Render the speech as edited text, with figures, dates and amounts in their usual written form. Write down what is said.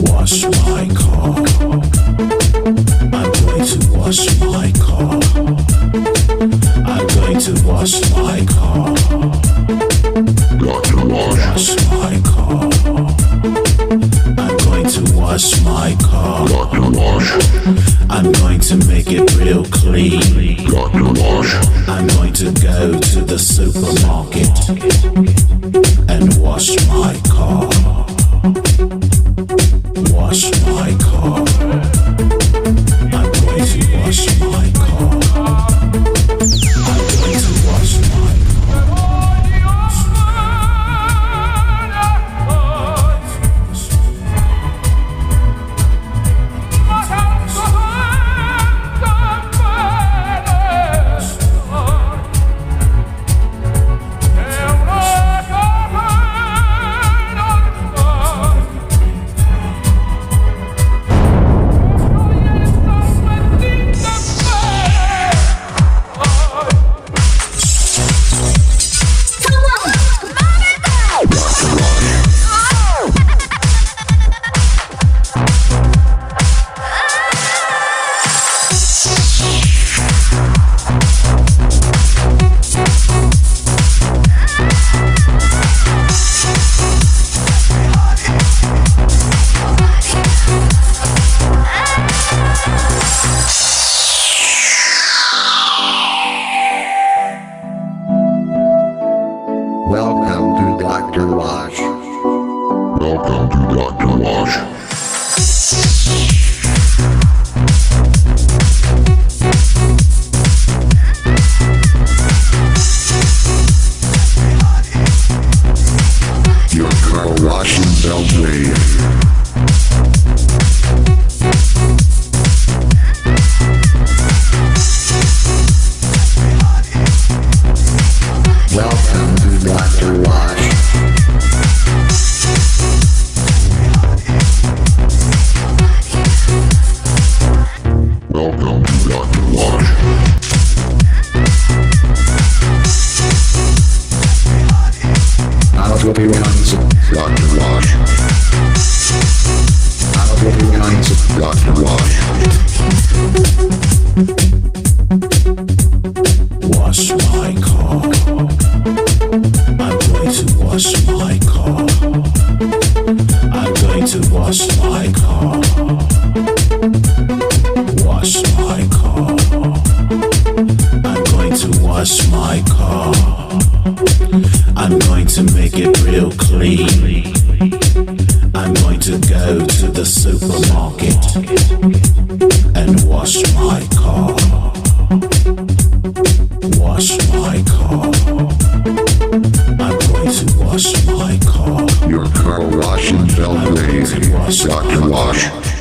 Wash my car. I'm going to wash my car. I'm going to wash my car. Got to wash my car. I'm going to wash my car. Got to wash. I'm going to make it real clean. Got to wash. I'm going to go to the supermarket and wash my car. Wash my car. I'm going to wash my car. I'm going to wash my car. Welcome to Dr. Wash. Welcome to Dr. Wash. Your car washing Belgrade. Welcome to Dr. Wash. Welcome to Dr. Wash. I'll be runs Dr. Wash. I'll be runs Dr. Wash. Wash my car. I'm going to wash my car. I'm going to wash my car. Wash my car. I'm going to wash my car. I'm going to make it real clean. I'm going to go to the supermarket and wash my car. Wash my car. I'm going to wash my car. Your car washing Belgrade. Dr. Wash.